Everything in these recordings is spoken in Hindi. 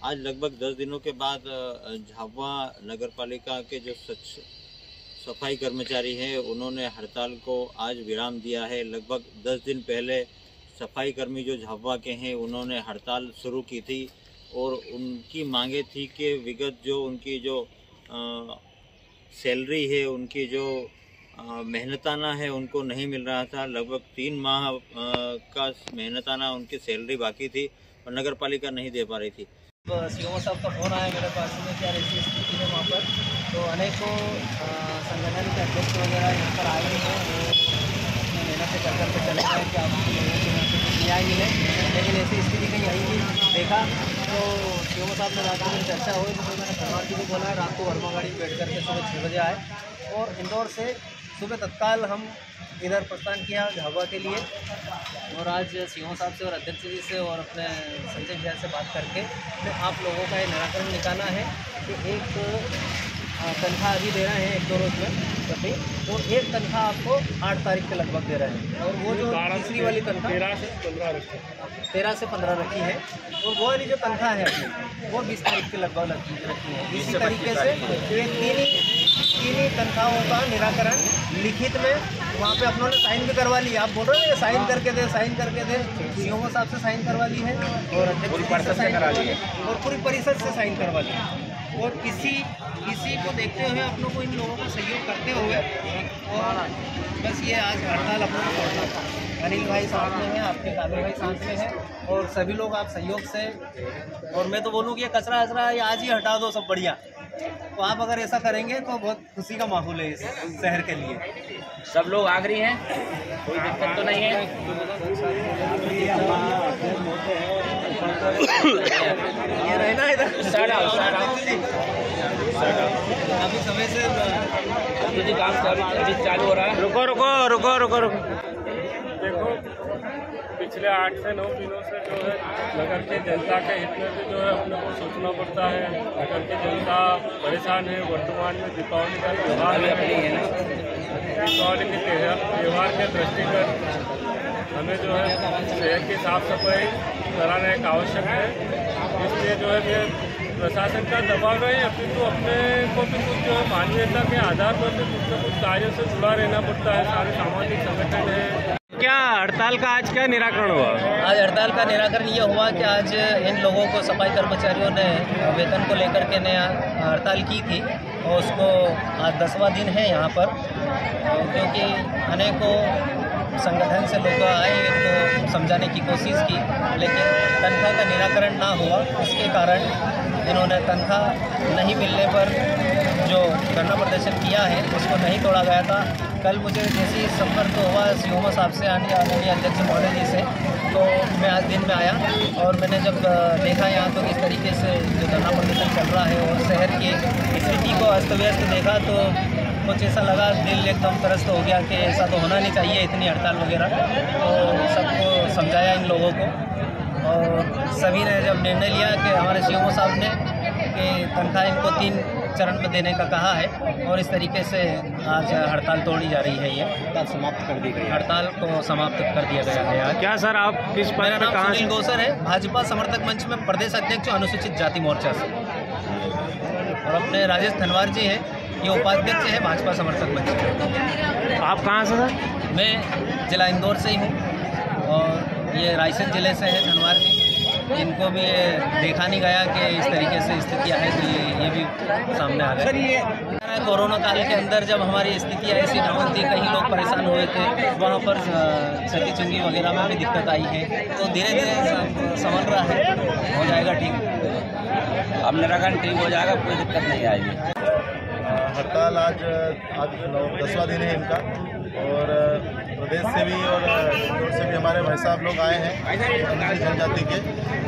आज लगभग 10 दिनों के बाद झाबुआ नगर पालिका के जो सफाई कर्मचारी हैं उन्होंने हड़ताल को आज विराम दिया है। लगभग 10 दिन पहले सफाई कर्मी जो झाबुआ के हैं उन्होंने हड़ताल शुरू की थी और उनकी मांगे थी कि विगत जो उनकी जो सैलरी है, उनकी जो मेहनताना है उनको नहीं मिल रहा था। लगभग 3 माह का मेहनताना उनकी सैलरी बाकी थी और नगर पालिका नहीं दे पा रही थी। सीओ साहब का फोन आया मेरे पास में क्या ऐसी स्थिति है वहाँ पर, तो अनेकों संगठन के अध्यक्ष वगैरह यहाँ पर आए हैं और अपनी मेहनत से करके चले गए कि आपको लोगों को यहाँ से कुछ न्याय मिले, लेकिन ऐसी स्थिति कहीं आई नहीं। देखा तो सीओ साहब ने रात में चर्चा हुई तो मैंने धनवार जी को बोला है रात को वर्मा गाड़ी में बैठ करके सुबह 6 बजे आए और इंदौर से सुबह तत्काल हम इधर प्रस्थान किया झाबुआ के लिए। और आज सीओ साहब से और अध्यक्ष जी से और अपने संजय भैया से बात करके आप लोगों का ये निराकरण निकालना है कि एक तनख्वाह अभी दे रहे हैं 1-2 रोज में कभी, और एक तनख्वाह आपको 8 तारीख के लगभग दे रहे हैं और वो जो तीसरी वाली तनख्वाह 13 से 15 रखी है और वो वाली जो तनख्वाह है अपनी वो 20 तारीख के लगभग रखी है। इसी तरीके से ये तीन ही तनख्वाहों का निराकरण लिखित में वहाँ पे अपनों ने साइन भी करवा ली। आप बोल रहे हैं साइन करके दे सीओ साहब से साइन करवा ली है और अध्यक्ष से साइन करवा ली है और पूरी परिषद से साइन करवा ली है। और इसी को देखते हुए अपनों को इन लोगों का सहयोग करते हुए और बस ये आज हड़ताल अपनों को तोड़ना था। अनिल भाई साथ में हैं, आपके काबिल भाई साथ में हैं और सभी लोग आप सहयोग से, और मैं तो बोलूँ कि ये कचरा ये आज ही हटा दो सब बढ़िया। तो आप अगर ऐसा करेंगे तो बहुत खुशी का माहौल है इस शहर के लिए। सब लोग आगरी हैं, कोई दिक्कत तो नहीं है। ये रहना इधर काफी समय से काम अभी चालू हो रहा है। रुको। देखो पिछले 8 से 9 दिनों से जो है नगर की जनता के हित में भी जो है अपने को सोचना पड़ता है। नगर की जनता परेशान है। वर्तमान में दीपावली का त्यौहार है। दीपावली के त्यौहार के दृष्टिगत हमें जो है शहर की साफ सफाई कराना एक आवश्यक है। इसलिए जो है ये प्रशासन का दबाव रहे अपितु अपने को भी कुछ जो है मानवीयता के आधार पर भी कुछ न कुछ कार्य से जुड़ा रहना पड़ता है। सारे सामाजिक संगठन है। क्या हड़ताल का आज क्या निराकरण हुआ? आज हड़ताल का निराकरण ये हुआ कि आज इन लोगों को सफाई कर्मचारियों ने वेतन को लेकर के नया हड़ताल की थी और उसको आज 10वां दिन है यहाँ पर, क्योंकि अनेकों संगठन से लोग आए इनको समझाने की कोशिश की, लेकिन तनख्वाह का निराकरण ना हुआ। इसके कारण इन्होंने तनख्वाह नहीं मिलने पर जो धरना प्रदर्शन किया है उसको नहीं तोड़ा गया था। कल मुझे जैसे संपर्क हुआ सीओ साहब से आदरणीय अध्यक्ष महोदय जी से, तो मैं आज दिन में आया और मैंने जब देखा यहाँ तो किस तरीके से जो धरना प्रदर्शन चल रहा है और शहर की स्थिति को अस्त व्यस्त देखा तो कुछ ऐसा लगा, दिल एकदम त्रस्त हो गया कि ऐसा तो होना नहीं चाहिए इतनी हड़ताल वगैरह। तो सबको समझाया इन लोगों को और सभी ने जब निर्णय लिया कि हमारे सीओ साहब ने कि तनख्वाह इनको 3 चरण में देने का कहा है और इस तरीके से आज हड़ताल तोड़ी जा रही है। ये हड़ताल समाप्त कर दी गई, हड़ताल को समाप्त कर दिया गया है आज। क्या सर आप किस पद पे कहाँ से? गोसर है, भाजपा समर्थक मंच में प्रदेश अध्यक्ष अनुसूचित जाति मोर्चा से, और अपने राजेश धनवार जी हैं, ये उपाध्यक्ष है भाजपा समर्थक मंच। आप कहाँ से सर? मैं जिला इंदौर से ही हूँ और ये रायसेन जिले से है धनवार जी, जिनको भी देखा नहीं गया कि इस तरीके से स्थितियाँ है तो ये भी सामने आ गए। सर ये कोरोना काल के अंदर जब हमारी स्थितियाँ ऐसी डाउन थी, कहीं लोग परेशान हुए थे, वहाँ पर छठी चुंगी वगैरह में भी दिक्कत आई है, तो धीरे धीरे संभल रहा है, हो जाएगा ठीक। अब निराकरण ठीक हो जाएगा, कोई दिक्कत नहीं आएगी। हड़ताल आज 10वां दिन है इनका और प्रदेश से भी और इंदौर से भी हमारे भाई साहब लोग आए हैं जनजाति के।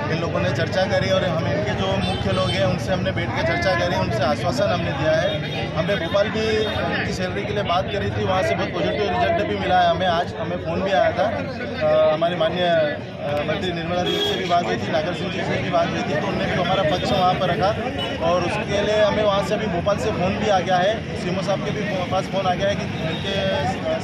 इन लोगों ने चर्चा करी और हम इनके जो मुख्य लोग हैं उनसे हमने बैठ के चर्चा करी, उनसे आश्वासन हमने दिया है। हमने भोपाल भी उनकी सैलरी के लिए बात करी थी, वहाँ से बहुत पॉजिटिव रिजल्ट भी मिला है हमें। आज हमें फ़ोन भी आया था हमारे माननीय मंत्री निर्मला देवी से भी बात हुई थी, नागर सिंह जी से भी बात हुई थी, तो उन्होंने भी हमारा पक्ष वहाँ पर रखा और उसके लिए हमें वहाँ से अभी भोपाल से फ़ोन भी आ गया है, सीएमओ साहब के भी पास फ़ोन आ गया है कि उनके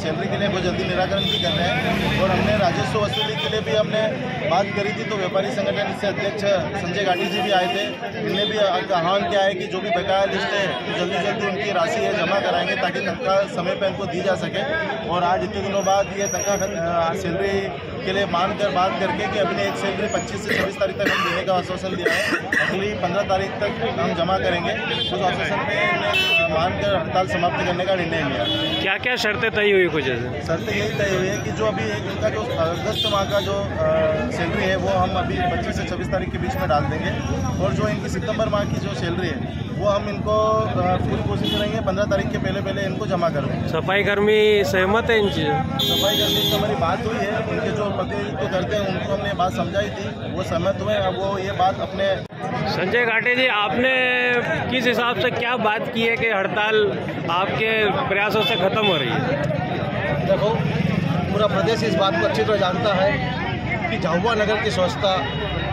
सैलरी के लिए बहुत जल्दी निराकरण भी कर रहे हैं। और हमने राजस्व वसूली के लिए भी हमने बात करी थी, तो व्यापारी संगठन से अध्यक्ष संजय गाटी जी भी आए थे, इनने भी आह्वान किया है कि जो भी बकाया लिस्ट है तो जल्दी जल्दी उनकी राशि है जमा कराएंगे ताकि तनख्वाह समय पर इनको दी जा सके। और आज इतने दिनों बाद ये तनख्वाह सैलरी के लिए मानकर बात करके कि अपने एक सैलरी 25 से 26 तारीख तक हम देने का आश्वासन दिया है, अगली 15 तारीख तक हम जमा करेंगे। उस आश्वासन पे मानकर हड़ताल समाप्त करने का निर्णय लिया। क्या क्या शर्तें तय हुई कुछ ऐसे? शर्तें यही तय हुई है कि जो अभी इनका जो अगस्त माह का जो सैलरी है वो हम अभी 25 से 26 तारीख के बीच में डाल देंगे और जो इनकी सितंबर माह की जो सैलरी है वो हम इनको पूरी कोशिश करेंगे 15 तारीख के पहले इनको जमा कर दें। सफाई कर्मी सहमत है इन चीज़ों? सफाई कर्मी से हमारी बात हुई है, उनके जो प्रतिनिधित्व करते हैं उनको हमने बात समझाई थी, वो सहमत हुए। अब वो ये बात अपने संजय घाटे जी, आपने किस हिसाब से क्या बात की है कि हड़ताल आपके प्रयासों से खत्म हो रही है? देखो, पूरा प्रदेश इस बात को अच्छी तरह जानता है कि झाबुआ नगर की स्वच्छता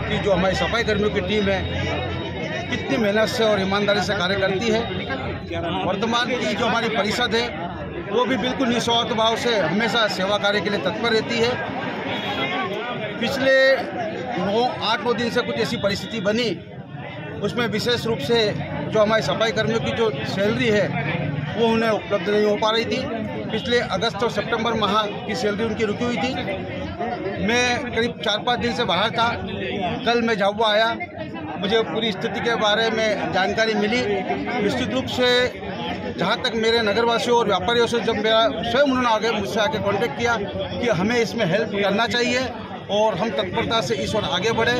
की जो हमारी सफाई कर्मियों की टीम है कितनी मेहनत से और ईमानदारी से कार्य करती है। वर्तमान की जो हमारी परिषद है वो भी बिल्कुल निस्वार्थ भाव से हमेशा सेवा कार्य के लिए तत्पर रहती है। पिछले 8-9 दिन से कुछ ऐसी परिस्थिति बनी, उसमें विशेष रूप से जो हमारे सफाई कर्मियों की जो सैलरी है वो उन्हें उपलब्ध नहीं हो पा रही थी। पिछले अगस्त और सितंबर माह की सैलरी उनकी रुकी हुई थी। मैं करीब 4-5 दिन से बाहर था, कल मैं झाबुआ आया, मुझे पूरी स्थिति के बारे में जानकारी मिली। निश्चित रूप से जहाँ तक मेरे नगरवासियों और व्यापारियों से जब मेरा स्वयं उन्होंने आगे मुझसे आके कांटेक्ट किया कि हमें इसमें हेल्प करना चाहिए और हम तत्परता से इस ओर आगे बढ़े।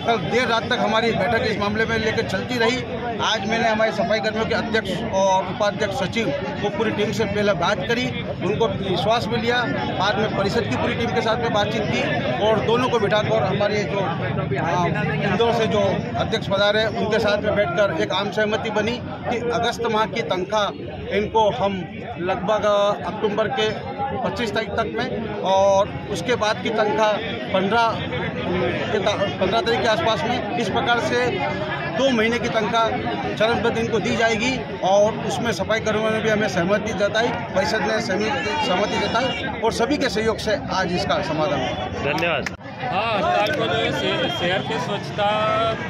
कल देर रात तक हमारी बैठक इस मामले में लेकर चलती रही। आज मैंने हमारे सफाई कर्मियों के अध्यक्ष और उपाध्यक्ष सचिव वो पूरी टीम से पहले बात करी, उनको विश्वास में लिया, बाद में परिषद की पूरी टीम के साथ में बातचीत की और दोनों को बिठाकर हमारे जो इंदौर से जो अध्यक्ष पधारे उनके साथ में बैठकर एक आम सहमति बनी कि अगस्त माह की तनख्वाह इनको हम लगभग अक्टूबर के 25 तारीख तक में और उसके बाद की तनख्वाह 15 तारीख के आसपास में, इस प्रकार से 2 महीने की तनख्वाह चरणबद्ध इनको दी जाएगी। और उसमें सफाई कर्मियों ने भी हमें सहमति जताई, परिषद ने सहमति जताई और सभी के सहयोग से आज इसका समाधान हुआ। धन्यवाद। हाँ, हड़ताल को जो है शहर की स्वच्छता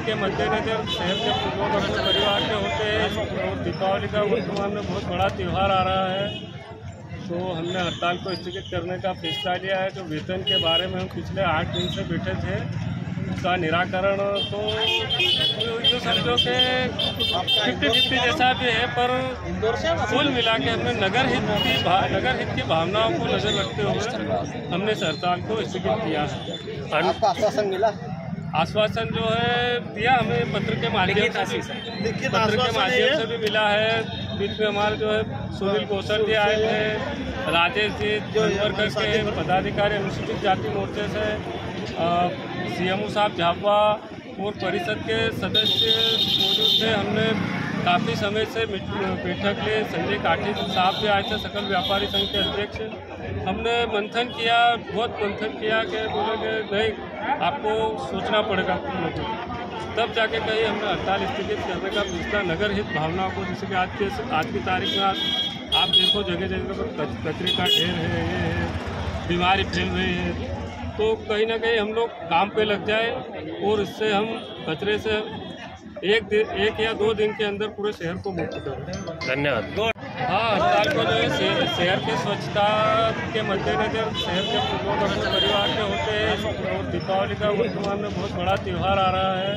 के मद्देनजर शहर के पूर्ववर्ती परिवार के होते हैं और दीपावली का वर्तमान में बहुत बड़ा त्यौहार आ रहा है, तो हमने हड़ताल को स्थगित करने का फैसला लिया है। जो वेतन के बारे में हम पिछले 8 दिन से बैठे थे उसका निराकरण तो जो समझो कि 50-50 जैसा भी है, पर कुल मिला के हमने नगर हित की भावनाओं को नजर रखते हुए हमने इस हड़ताल को स्थगित किया है। आपका आश्वासन मिला? आश्वासन जो है दिया हमें पत्र के माध्यम से भी मिला है। बीच में हमारे जो है सुनील कौशल जी आए थे, राजेश जी जनवर्कर के पदाधिकारी अनुसूचित जाति मोर्चे से, सीएमओ साहब झाबुआ और परिषद के सदस्य मौजूद थे। हमने काफ़ी समय से बैठक लिए, संजय काठी साहब भी आए थे, सकल व्यापारी संघ के अध्यक्ष। हमने मंथन किया, बहुत मंथन किया कि बोले कि नहीं आपको सोचना पड़ेगा, तब जाके कहीं हमने हड़ताल स्थगित करने का फैसला नगर हित भावनाओं को, जैसे कि आज की तारीख में आप देखो जगह जगह पर कचरे का ढेर है, ये है, बीमारी फैल रही है, तो कहीं ना कहीं हम लोग काम पे लग जाए और इससे हम कचरे से एक या 2 दिन के अंदर पूरे शहर को मुक्त करें। धन्यवाद। हाँ, हड़ताल को जो है शहर की स्वच्छता के मद्देनजर शहर के पूर्ववर्ती परिवार के होते हैं और दीपावली का वर्तमान में बहुत बड़ा त्यौहार आ रहा है,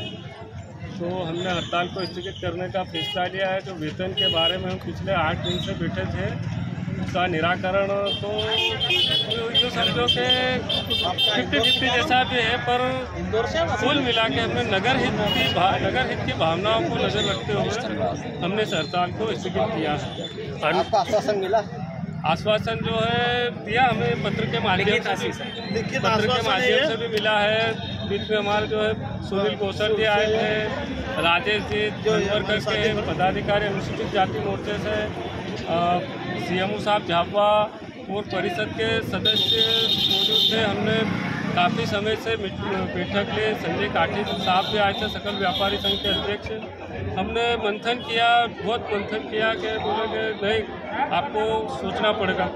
तो हमने हड़ताल को स्थगित करने का फैसला लिया है। जो वेतन के बारे में हम पिछले 8 दिन से बैठे थे उसका निराकरण तो जो समझो कि 50-50 जैसा भी है, पर कुल मिला के हमने नगर हित की भावनाओं को नजर रखते हुए हमने इस हड़ताल को स्थगित किया है। आपका आश्वासन मिला? आश्वासन जो है दिया हमें पत्र के माध्यम से भी मिला है। बीच में हमारे जो है सुनील कौशल जी आए थे, राजेश जी जनवर्कर के पदाधिकारी अनुसूचित जाति मोर्चे से, सीएमओ साहब झाबुआ और परिषद के सदस्य मौजूद थे। हमने काफ़ी समय से बैठक ले संजय काठी साहब भी आए थे, सकल व्यापारी संघ के अध्यक्ष। हमने मंथन किया, बहुत मंथन किया कि बोले कि नहीं, आपको सोचना पड़ेगा।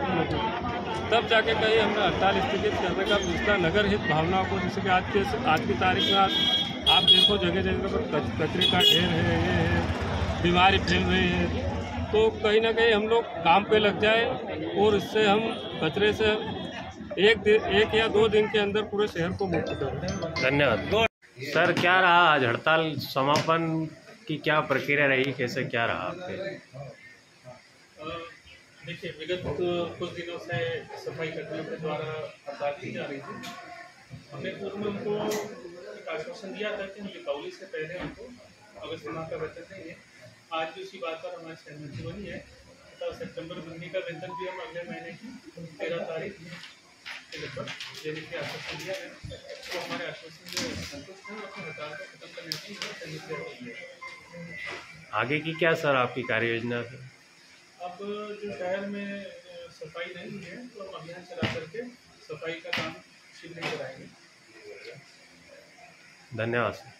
तब जाके कहीं हमने हड़ताल स्थगित करने का फैसला नगर हित भावनाओं को, जैसे कि आज की तारीख में आप देखो जगह जगह पर कचरे का ढेर है, ये है, बीमारी फैल रही है, तो कहीं ना कहीं हम लोग काम पे लग जाए और इससे हम कचरे से एक या 2 दिन के अंदर पूरे शहर को मुक्त करें। धन्यवाद सर। क्या रहा आज हड़ताल समापन की, क्या प्रक्रिया रही, कैसे क्या रहा आपके? देखिए, विगत कुछ दिनों से सफाई कर्मियों के द्वारा हड़ताल की जा रही थी। हमने पूर्व में उनको एक आश्वासन दिया था कि हम दीपावली से पहले उनको अगस्त माह का वेतन देंगे। आज भी उसी बात पर हमारी सहमति बनी है। तो सितंबर महीने का वेतन भी हम अगले महीने की 13 तारीख के लगभग देने की आश्वासन दिया है। तो हमारे आश्वासन जो संतुष्ट है, अपने हड़ताल को खत्म करने की सहमति है। आगे की क्या सर आपकी कार्य योजना? अब जो शहर में सफाई नहीं है, तो हम अभियान चला करके सफाई का काम शीघ्र कराएंगे। धन्यवाद सर।